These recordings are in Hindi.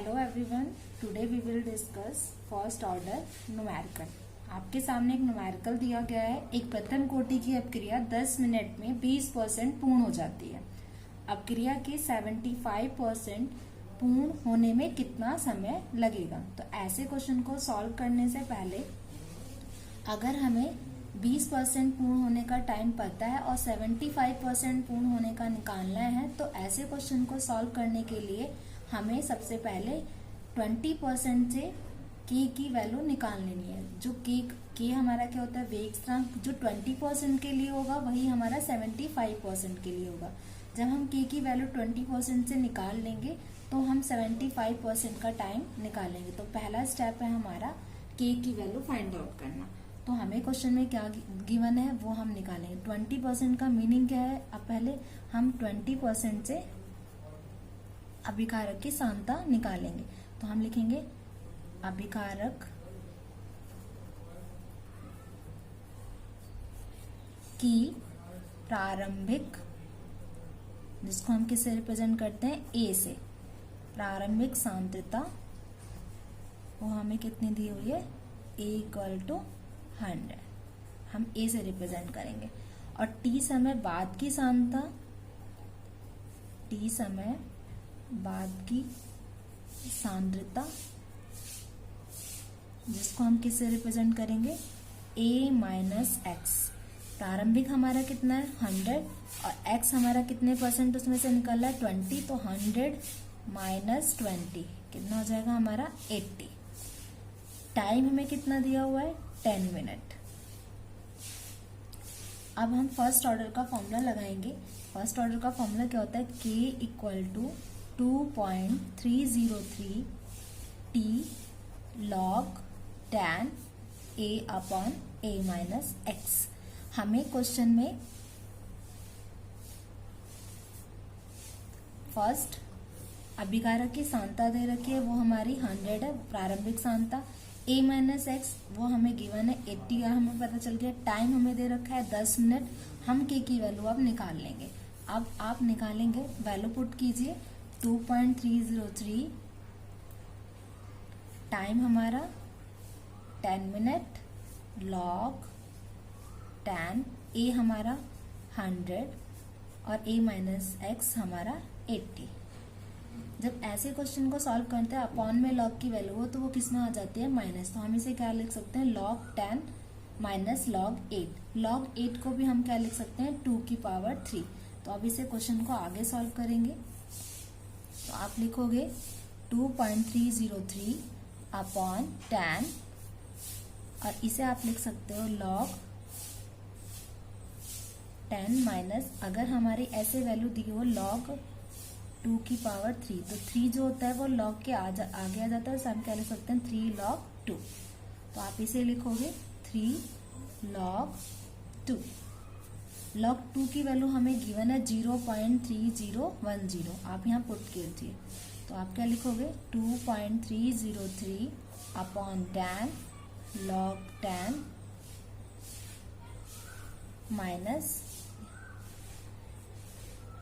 Hello everyone, today we will discuss first order numerical. आपके सामने एक न्यूमेरिकल दिया गया है। एक प्रथम कोटि की अपक्रिया 10 मिनट में 20% पूर्ण हो जाती है। अपक्रिया के 75% पूर्ण होने में कितना समय लगेगा? तो ऐसे क्वेश्चन को सॉल्व करने से पहले अगर हमें 20% पूर्ण होने का टाइम पता है और 75% पूर्ण होने का निकालना है, तो ऐसे क्वेश्चन को सॉल्व करने के लिए हमें सबसे पहले 20% से के की वैल्यू निकाल लेनी है। जो के हमारा क्या होता है? वेग स्थिरांक। जो 20% के लिए होगा वही हमारा 75% के लिए होगा। जब हम के की वैल्यू 20% से निकाल लेंगे तो हम 75% का टाइम निकालेंगे। तो पहला स्टेप है हमारा के की वैल्यू फाइंड आउट करना। तो हमें क्वेश्चन में क्या गिवन है वो हम निकालेंगे। 20% का मीनिंग क्या है? अब पहले हम 20% से अभिकारक की सांद्रता निकालेंगे। तो हम लिखेंगे अभिकारक की प्रारंभिक, जिसको हम किससे रिप्रेजेंट करते हैं? ए से। प्रारंभिक सांद्रता वो हमें कितनी दी हुई है? A = 100। हम ए से रिप्रेजेंट करेंगे। और टी समय बाद की सांद्रता, टी समय बाद की सांद्रता जिसको हम किससे रिप्रेजेंट करेंगे? A-x। प्रारंभिक हमारा कितना है? 100 और x हमारा कितने परसेंट उसमें से निकल रहा है? 20। तो 100 - 20 कितना हो जाएगा हमारा? 80। टाइम हमें कितना दिया हुआ है? 10 मिनट। अब हम फर्स्ट ऑर्डर का फॉर्मूला लगाएंगे। फर्स्ट ऑर्डर का फॉर्मूला क्या होता है? K = 2.303 t log tan A/A-x। हमें क्वेश्चन में फर्स्ट अभिकारक की सांद्रता दे रखी है, वो हमारी 100 है, प्रारंभिक सांद्रता। A-x वो हमें गिवन है 80 का, हमें पता चल गया। टाइम हमें दे रखा है 10 मिनट। हम के की वैल्यू अब निकाल लेंगे। अब आप निकालेंगे, वैल्यू पुट कीजिए। 2.303, टाइम हमारा 10 मिनट, लॉग tan A हमारा 100 और A-x हमारा 80। जब ऐसे क्वेश्चन को सॉल्व करते हैं अपॉन में लॉग की वैल्यू हो तो वो किस में आ जाती है? माइनस। तो हम इसे क्या लिख सकते हैं? log 10 - log 8। log 8 को भी हम क्या लिख सकते हैं? 2⁻3। तो अब इसे क्वेश्चन को आगे सॉल्व करेंगे। तो आप लिखोगे 2.303 अपॉन 10 और इसे आप लिख सकते हो log 10 माइनस, अगर हमारी ऐसे वैल्यू दी हो log 2⁻3, तो 3 जो होता है वो log के आगे आ जाता है। तो हम क्या लिख सकते हैं? 3 log 2। तो आप इसे लिखोगे 3 log 2। log 2 की वैल्यू हमें गिवन है 0.3010। आप यहाँ पुट कीजिए। तो आप क्या लिखोगे? 2.303 अपॉन 10 log 10 माइनस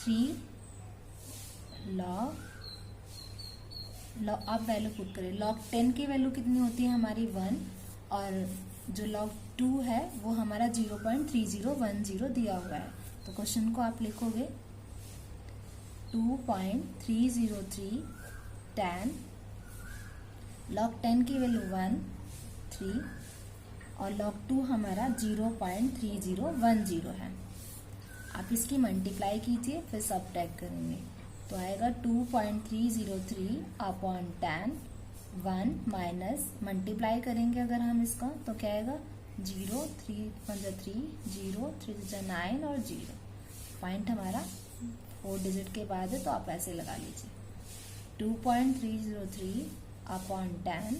3 log। आप वैल्यू पुट करें। log 10 की वैल्यू कितनी होती है हमारी? 1। और जो log 2 है वो हमारा 0.3010 दिया हुआ है। तो क्वेश्चन को आप लिखोगे 2.303 10 log 10 की वैल्यू 1 3 और log 2 हमारा 0.3010 है। आप इसकी मल्टीप्लाई कीजिए, फिर सबट्रैक्ट करेंगे तो आएगा 2.303 अपॉन 10 1 माइनस, मल्टीप्लाई करेंगे अगर हम इसका तो क्या आएगा? 0 3 × 3 0 3 × 9 और 0। पॉइंट हमारा 4 डिजिट के बाद है, तो आप ऐसे लगा लीजिए। 2.303 अपॉन 10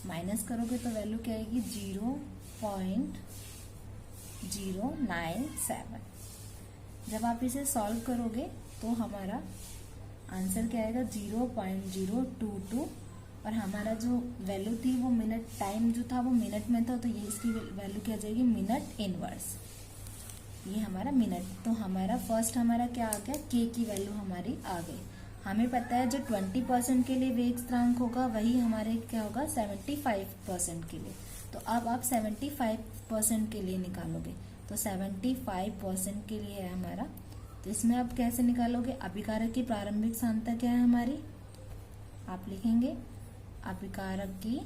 माइनस करोगे तो वैल्यू क्या आएगी? 0.097। जब आप इसे सॉल्व करोगे तो हमारा आंसर क्या आएगा? 0.022। और हमारा जो वैल्यू थी वो मिनट, टाइम जो था वो मिनट में था, तो ये इसकी वैल्यू क्या आ जाएगी? Minute inverse. ये हमारा मिनट। तो हमारा फर्स्ट हमारा क्या आ गया? के की वैल्यू हमारी आ गई। हमें पता है जो 20% के लिए वेग स्थिरांक होगा वही हमारे क्या होगा 75% के लिए। तो अब आप 75% के लिए निकालोगे, तो 75% के लिए है हमारा। तो इसमें आप कैसे निकालोगे, अभिकारक की प्रारंभिक सांद्रता क्या है हमारी, आप लिखेंगे अभिकारक की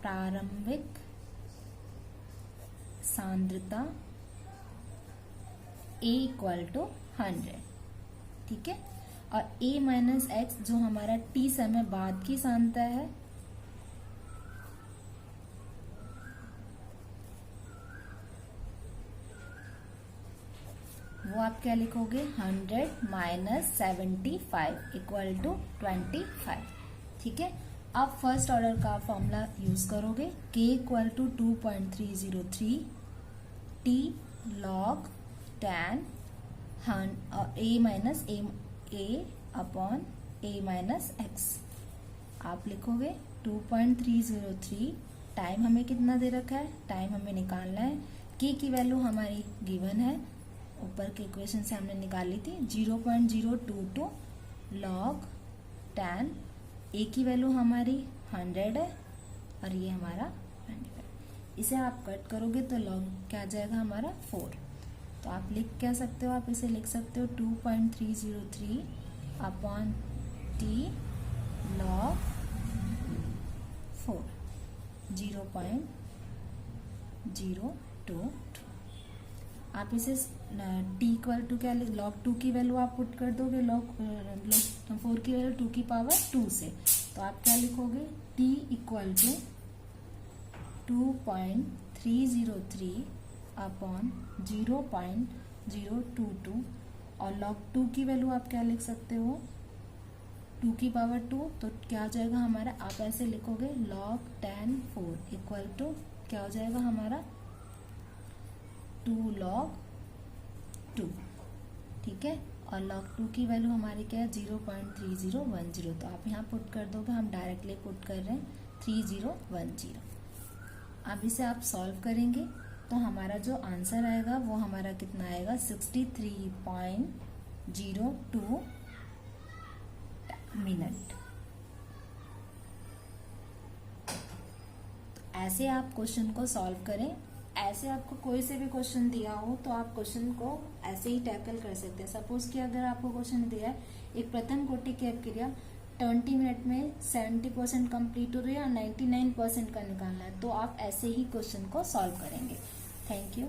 प्रारंभिक सांद्रता A = 100, ठीक है। और A - x जो हमारा t समय बाद की सांद्रता है, वो आप क्या लिखोगे 100 - 75 = 25, ठीक है। आप फर्स्ट ऑर्डर का फॉर्मूला यूज करोगे, k = 2.303 t log tan A/x आप लिखोगे 2.303। टाइम हमें कितना दे रखा है, टाइम हमें निकालना है। k की वैल्यू हमारी गिवन है, ऊपर के इक्वेशन से हमने निकाली थी 0.022 log tan A की वैल्यू हमारी 100 है और ये हमारा 25। इसे आप कट करोगे तो log क्या आ जाएगा हमारा 4। तो आप लिख क्या सकते हो, आप इसे लिख सकते हो 2.303 अपॉन t log 4 0.022। आप इसे t = क्या log 2 की वैल्यू आप पुट कर दोगे, log 4 की वैल्यू 2 की पावर 2 से। तो आप क्या लिखोगे t = 2.303 अपॉन 0.022 और log 2 की वैल्यू आप क्या लिख सकते हो 2 की पावर 2। तो क्या हो जाएगा हमारा, आप ऐसे लिखोगे log tan 4 = क्या हो जाएगा हमारा 2 log 2, ठीक है। और log 2 की वैल्यू हमारी क्या है 0.3010। तो आप यहाँ पुट कर दोगे, हम डायरेक्टली पुट कर रहे हैं 3010। अब इसे आप सॉल्व करेंगे तो हमारा जो आंसर आएगा वो हमारा कितना आएगा 63.02 मिनट। तो ऐसे आप क्वेश्चन को सॉल्व करें। ऐसे आपको कोई से भी क्वेश्चन दिया हो तो आप क्वेश्चन को ऐसे ही टैकल कर सकते हैं। सपोज कि अगर आपको क्वेश्चन दिया है एक प्रथम कोटि की अपक्रिया 20 मिनट में 70% कंप्लीट हो रही है और 99% का निकालना है, तो आप ऐसे ही क्वेश्चन को सॉल्व करेंगे। Thank you.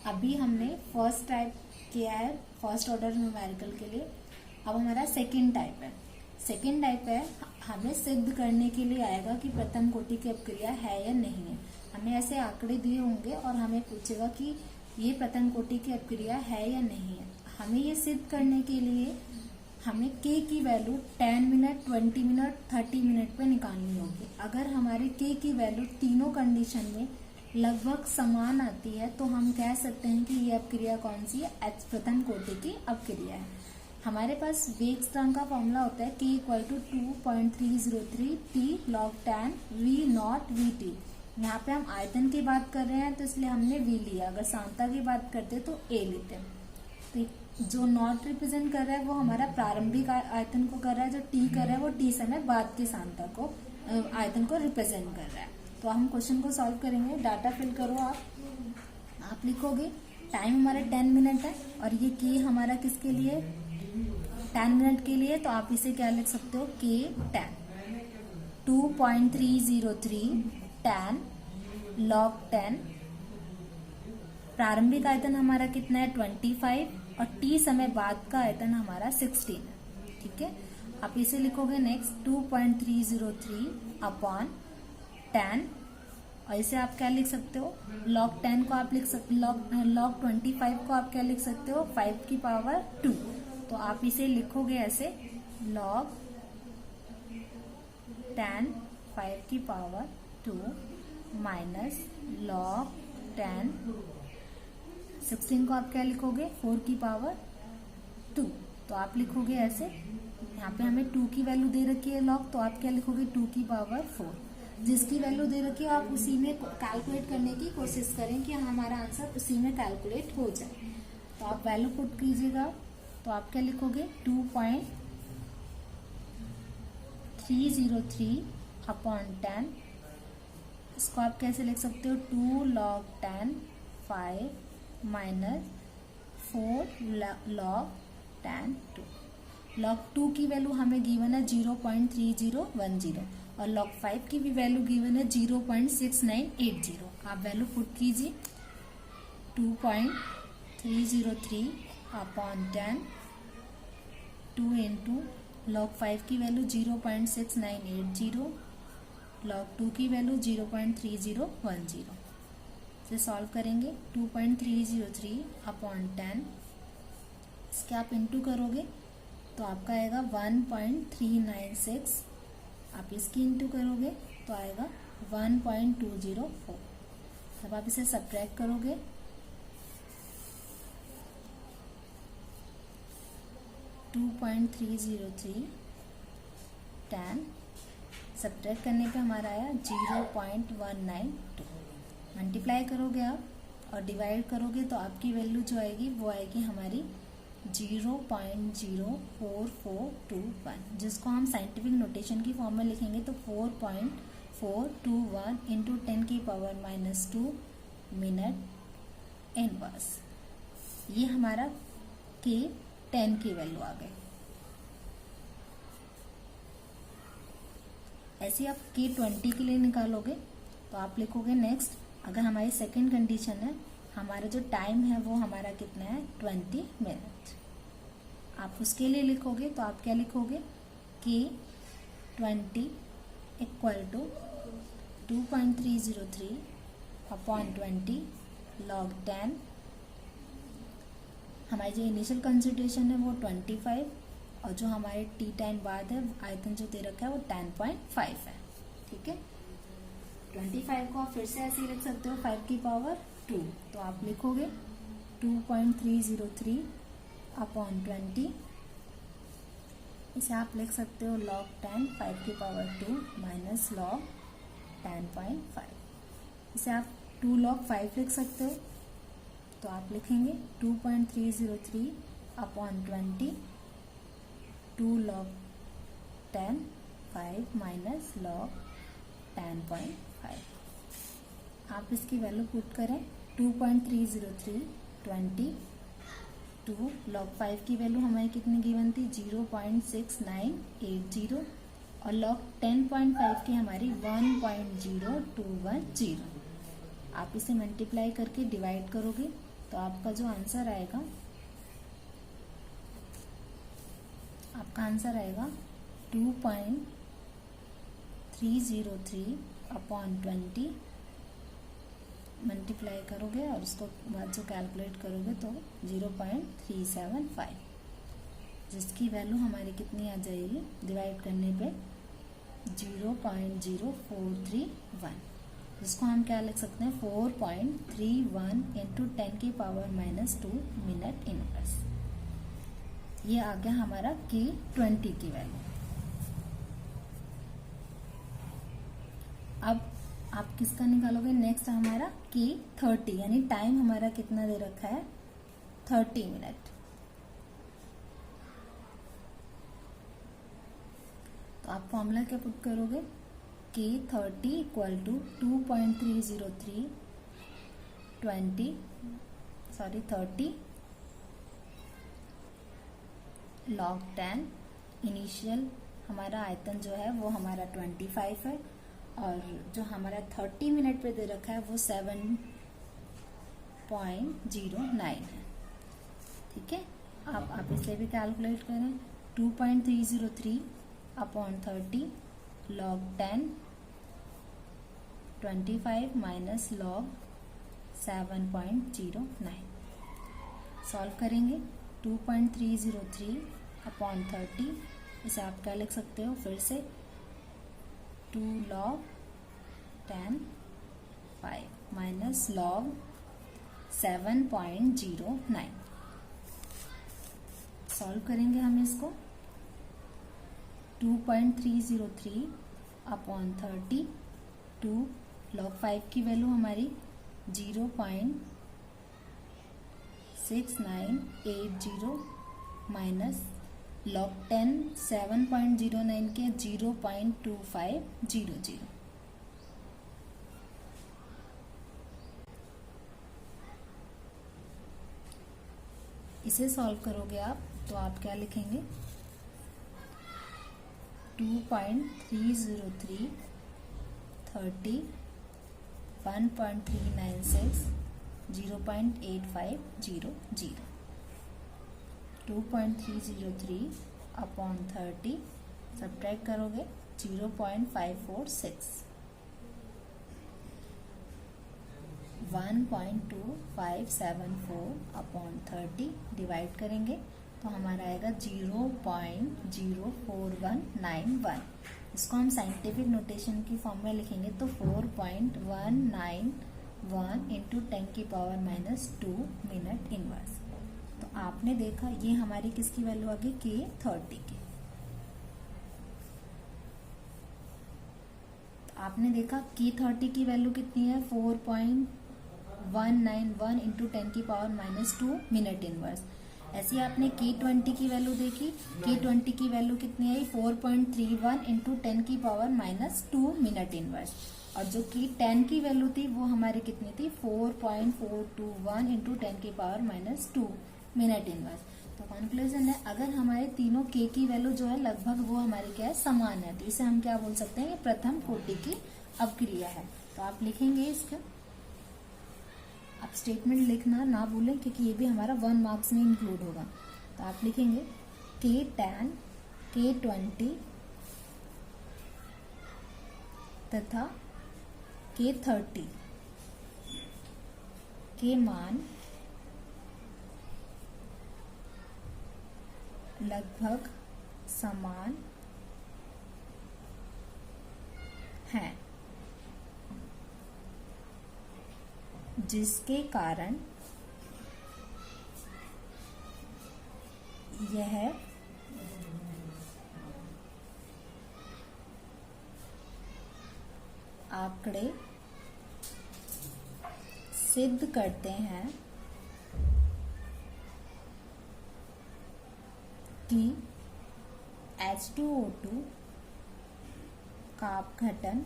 अभी हमने फर्स्ट टाइप किया है, फर्स्ट ऑर्डर न्यूमेरिकल के लिए। अब हमारा सेकंड टाइप है। सेकंड टाइप है, हमें सिद्ध करने के लिए आएगा कि प्रथम कोटि की अपक्रिया है या नहीं है। हमें ऐसे आंकड़े दिए होंगे और हमें पूछेगा कि ये प्रथम कोटि की अपक्रिया है या नहीं है। हमें ये सिद्ध करने के लिए हमें k की वैल्यू 10 मिनट, 20 मिनट, 30 मिनट पे निकालनी होगी। अगर हमारी k की वैल्यू तीनों कंडीशन में लगभग समान आती है तो हम कह सकते हैं कि ये अपक्रिया कौन सी है, प्रथम कोटि की अपक्रिया है। हमारे पास वेग स्थिरांक का फॉर्मूला होता है k = 2.303 t log tan V0 VT। यहाँ पे हम आयतन की बात कर रहे हैं तो इसलिए हमने v लिया, अगर सांद्रता की बात करते तो a लेते हैं। तो जो नॉट रिप्रेजेंट कर रहा है वो हमारा प्रारंभिक आयतन को कर रहा है, जो t कर रहा है वो t समय बाद की सांद्रता को आयतन को रिप्रेजेंट कर रहा है। तो हम क्वेश्चन को सॉल्व करेंगे। डाटा फिल करो आप लिखोगे टाइम हमारा 10 मिनट है और ये k हमारा किसके लिए 10 मिनट के लिए। तो आप इसे क्या लिख सकते हो k tan 2.303 tan log 10। प्रारंभिक आयतन हमारा कितना है 25 और t समय बाद का आयतन हमारा 16 है, ठीक है। आप इसे लिखोगे नेक्स्ट 2.303 अपॉन 10 और इसे आप क्या लिख सकते हो log 10 को आप लिख सकते log 25 को आप क्या लिख सकते हो 5 की पावर 2। तो आप इसे लिखोगे ऐसे log 10 5 की पावर 2 माइनस log 10 16 को आप क्या लिखोगे 4 की पावर 2। तो आप लिखोगे ऐसे, यहाँ पे हमें 2 की वैल्यू दे रखी है log, तो आप क्या लिखोगे 2 की पावर 4। जिसकी वैल्यू दे रखी है आप उसी में कैलकुलेट करने की कोशिश करें कि हमारा आंसर उसी में कैलकुलेट हो जाए। तो आप वैल्यू पुट कीजिएगा, तो आप क्या लिखोगे 2.303 अपॉन 10। इसको आप कैसे लिख सकते हो 2 log 10 5 माइनस 4 log 10 2। log 2 की वैल्यू हमें गिवन है 0.3010 और log 5 की भी वैल्यू गिवन है 0.6980। आप वैल्यू पुट कीजिए 2.303 अपॉन 10 2 इंटू log 5 की वैल्यू 0.6980 log 2 की वैल्यू 0.3010 से सॉल्व करेंगे 2.303 अपॉन 10 इसके आप इंटू करोगे तो आपका आएगा 1.396। आप इसकी इंटू करोगे तो आएगा 1.204। जब आप इसे सब्ट्रैक्ट करोगे 2.303 10 सब्ट्रैक्ट करने पे हमारा आया 0.192। मल्टीप्लाई करोगे आप और डिवाइड करोगे तो आपकी वैल्यू जो आएगी वो आएगी हमारी 0.04421, जिसको हम साइंटिफिक नोटेशन की फॉर्म में लिखेंगे तो 4.421 इंटू 10 की पावर -2 मिनट इनवर्स। ये हमारा के 10 की वैल्यू आ गई। ऐसे आप के 20 के लिए निकालोगे तो आप लिखोगे नेक्स्ट, अगर हमारी सेकंड कंडीशन है हमारा जो टाइम है वो हमारा कितना है 20 मिनट। आप उसके लिए लिखोगे तो आप क्या लिखोगे के 20 इक्वल टू 2.303 अपॉन 20 log 10। हमारी जो इनिशियल कंसिडरेशन है वो 25 और जो हमारे टी टाइम बाद है आयतन जो दे रखा है वो 10.5 है। ठीक है, 25 को आप फिर से ऐसे ही लिख सकते हो 5 की पावर 2। तो आप लिखोगे 2.303 अपॉन 20, इसे आप लिख सकते हो log 10 5 की पावर 2 माइनस log 10.5। इसे आप 2 log 5 लिख सकते हो तो आप लिखेंगे 2.303 अपॉन 20 2 log 10 5 माइनस log 10.5। आप इसकी वैल्यू पुट करें 2.303 20 2 log 5 की वैल्यू हमारी कितनी गिवन थी 0.6980 और log 10.5 की हमारी 1.0210। आप इसे मल्टीप्लाई करके डिवाइड करोगे तो आपका जो आंसर आएगा आपका आंसर आएगा 2.303 अपॉन 20 मल्टीप्लाई करोगे और उसको बाद जो कैलकुलेट करोगे तो 0.375, जिसकी वैल्यू हमारी कितनी आ जाएगी डिवाइड करने पे 0.0431, जिसको हम क्या लिख सकते हैं 4.31 इंटू 10 की पावर -2 मिनट इनवर्स। ये आ गया हमारा के 20 की वैल्यू। अब आप किसका निकालोगे नेक्स्ट हमारा के 30, यानी टाइम हमारा कितना दे रखा है 30 मिनट। तो आप फॉर्मूला क्या पुट करोगे के 30 इक्वल टू 2.303 30 log 10 इनिशियल हमारा आयतन जो है वो हमारा 25 है और जो हमारा 30 मिनट पे दे रखा है वो 7.09 है। ठीक है, आप इसे भी कैलकुलेट करें 2.303 upon 30 log 10 25 minus log 7.09। Solve करेंगे 2.303 अपॉन 30, इसे आप क्या लिख सकते हो फिर से 2 log 10 5 माइनस log 7.09। सॉल्व करेंगे हम इसको 2.303 अपॉन 30 2 log 5 की वैल्यू हमारी 0.6980 माइनस log 10 7.09 के 0.2500। इसे सॉल्व करोगे आप तो आप क्या लिखेंगे, 2.303 30 1.396 0.8500। 2.303 अपॉन 30 सब्ट्रैक्ट करोगे 0.546। 1.2574 अपॉन 30 डिवाइड करेंगे तो हमारा आएगा 0.04191। इसको हम साइंटिफिक नोटेशन की फॉर्म में लिखेंगे तो 4.191 इंटू 10⁻⁻2 मिनट इनवर्स। तो आपने देखा ये हमारी किसकी वैल्यू आ गई, K30 की। तो आपने देखा K30 की वैल्यू कितनी है, 4.191 इंटू 10⁻⁻2 मिनट इनवर्स। ऐसे आपने K20 की वैल्यू देखी, K20 की वैल्यू कितनी आई, 4.31 इंटू 10⁻⁻2 मिनट इनवर्स। और जो K10 की वैल्यू थी वो हमारी कितनी थी, 4.421 इंटू 10⁻⁻2 मिनट इनवर्स। तो कंक्लूजन है, अगर हमारे तीनों K की वैल्यू जो है लगभग वो हमारी क्या है, समान है, तो इसे हम क्या बोल सकते हैं, ये प्रथम कोटि की अपक्रिया है। तो आप लिखेंगे इसका, आप स्टेटमेंट लिखना ना भूलें क्योंकि ये भी हमारा 1 मार्क्स में इंक्लूड होगा। तो आप लिखेंगे K10 K20 तथा K30 के मान लगभग समान हैं, जिसके कारण यह आंकड़े सिद्ध करते हैं कि H2O2 का अपघटन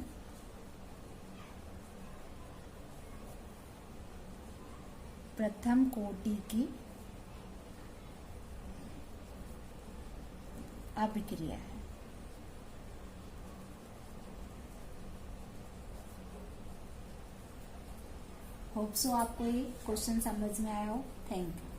प्रथम कोटि की अभिक्रिया है। होप सो आपको ये क्वेश्चन समझ में आया हो। Thank you.